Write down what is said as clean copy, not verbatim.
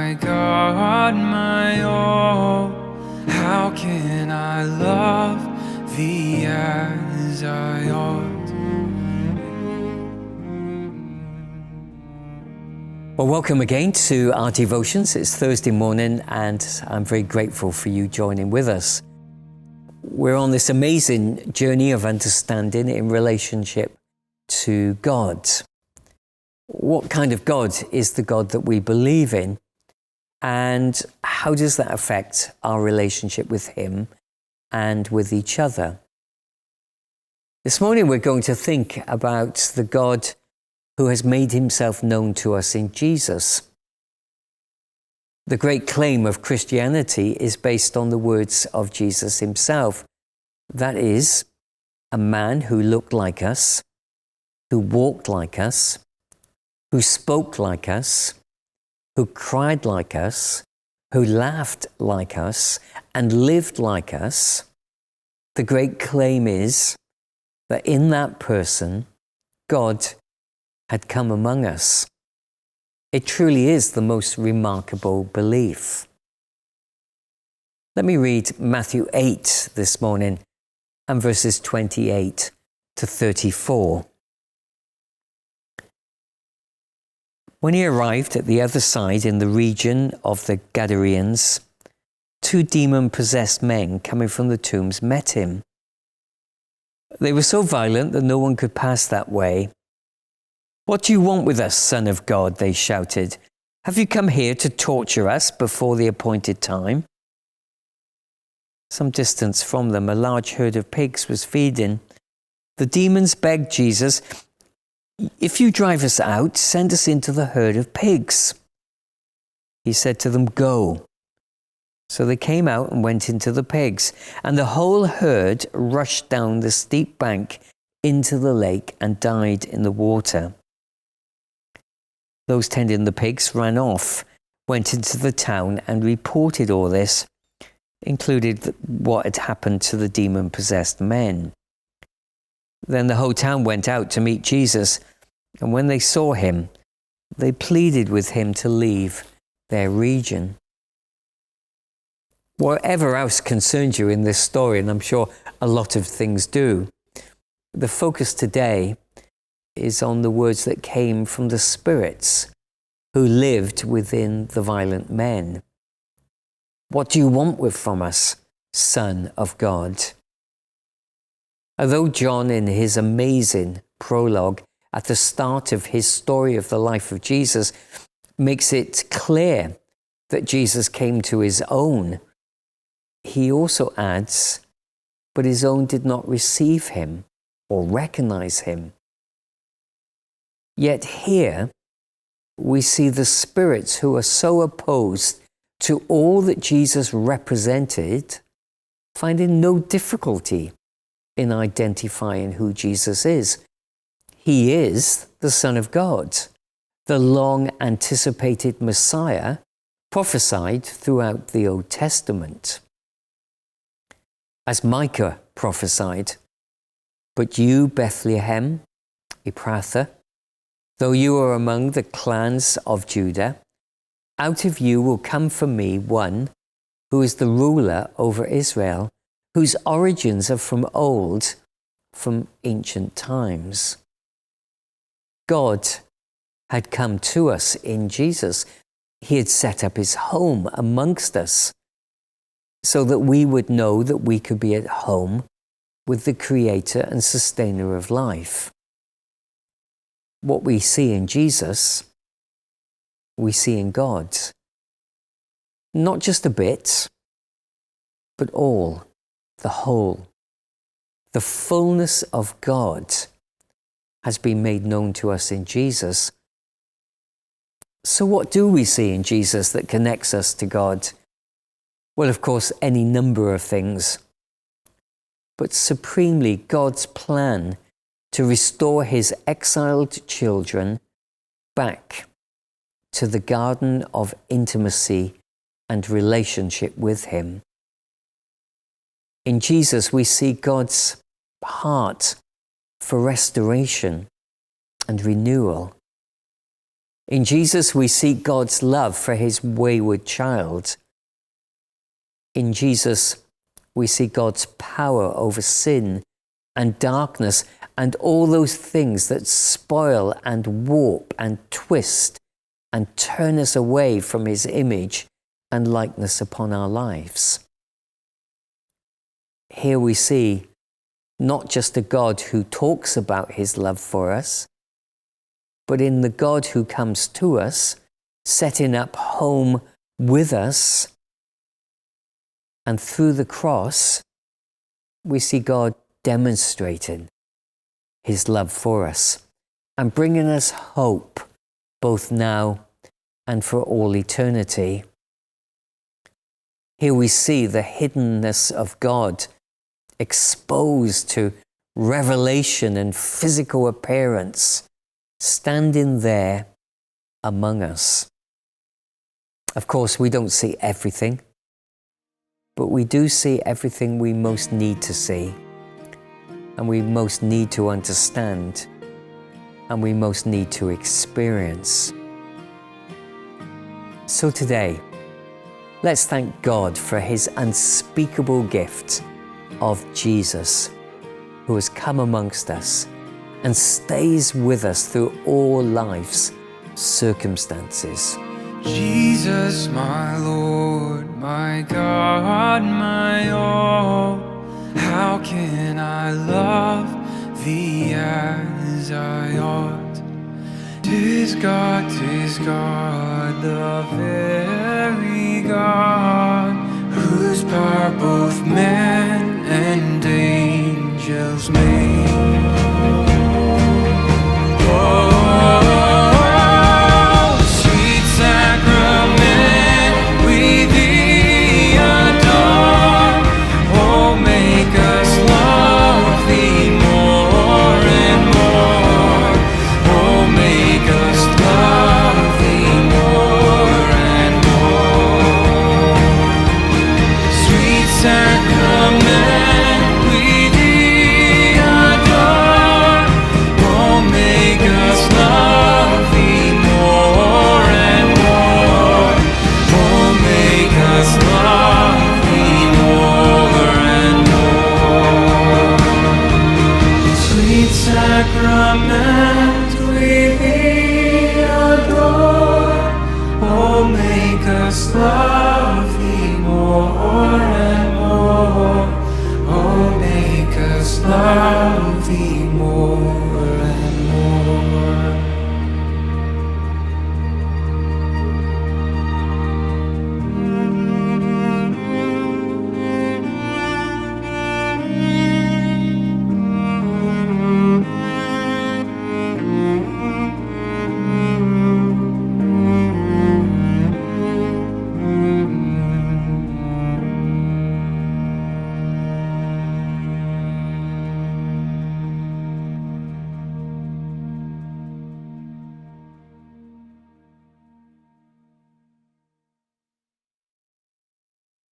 my God, my all. How can I love thee as I ought? Well, welcome again to our devotions. It's Thursday morning and I'm very grateful for you joining with us. We're on this amazing journey of understanding in relationship to God. What kind of God is the God that we believe in? And how does that affect our relationship with Him and with each other? This morning we're going to think about the God who has made Himself known to us in Jesus. The great claim of Christianity is based on the words of Jesus Himself. That is, a man who looked like us, who walked like us, who spoke like us, who cried like us, who laughed like us, and lived like us. The great claim is that in that person, God had come among us. It truly is the most remarkable belief. Let me read Matthew 8 this morning and verses 28 to 34. When he arrived at the other side in the region of the Gadarenes, 2 demon-possessed men coming from the tombs met him. They were so violent that no one could pass that way. "What do you want with us, Son of God?" they shouted. "Have you come here to torture us before the appointed time?" Some distance from them, a large herd of pigs was feeding. The demons begged Jesus, "If you drive us out, send us into the herd of pigs." He said to them, "Go." So they came out and went into the pigs, and the whole herd rushed down the steep bank into the lake and died in the water. Those tending the pigs ran off, went into the town and reported all this, included what had happened to the demon-possessed men. Then the whole town went out to meet Jesus, and when they saw him, they pleaded with him to leave their region. Whatever else concerns you in this story, and I'm sure a lot of things do, the focus today is on the words that came from the spirits who lived within the violent men. "What do you want from us, Son of God?" Although John, in his amazing prologue at the start of his story of the life of Jesus, makes it clear that Jesus came to his own, he also adds, "But his own did not receive him or recognize him." Yet here we see the spirits who are so opposed to all that Jesus represented, finding no difficulty in identifying who Jesus is. He is the Son of God, the long-anticipated Messiah prophesied throughout the Old Testament. As Micah prophesied, "But you, Bethlehem, Ephrathah, though you are among the clans of Judah, out of you will come for me one who is the ruler over Israel, whose origins are from old, from ancient times." God had come to us in Jesus. He had set up his home amongst us so that we would know that we could be at home with the Creator and Sustainer of life. What we see in Jesus, we see in God. Not just a bit, but all, the whole. The fullness of God has been made known to us in Jesus. So what do we see in Jesus that connects us to God? Well, of course, any number of things. But supremely, God's plan to restore his exiled children back to the garden of intimacy and relationship with him. In Jesus, we see God's heart for restoration and renewal. In Jesus, we see God's love for his wayward child. In Jesus, we see God's power over sin and darkness and all those things that spoil and warp and twist and turn us away from his image and likeness upon our lives. Here we see not just a God who talks about his love for us, but in the God who comes to us, setting up home with us. And through the cross, we see God demonstrating his love for us and bringing us hope, both now and for all eternity. Here we see the hiddenness of God exposed to revelation and physical appearance, standing there among us. Of course, we don't see everything, but we do see everything we most need to see, and we most need to understand, and we most need to experience. So today, let's thank God for his unspeakable gift of Jesus, who has come amongst us and stays with us through all life's circumstances. Jesus, my Lord, my God, my all, how can I love thee as I ought? 'Tis God, the very God, whose power both men and angels made. Sacrament we thee adore, oh make us love thee more and more, oh make us love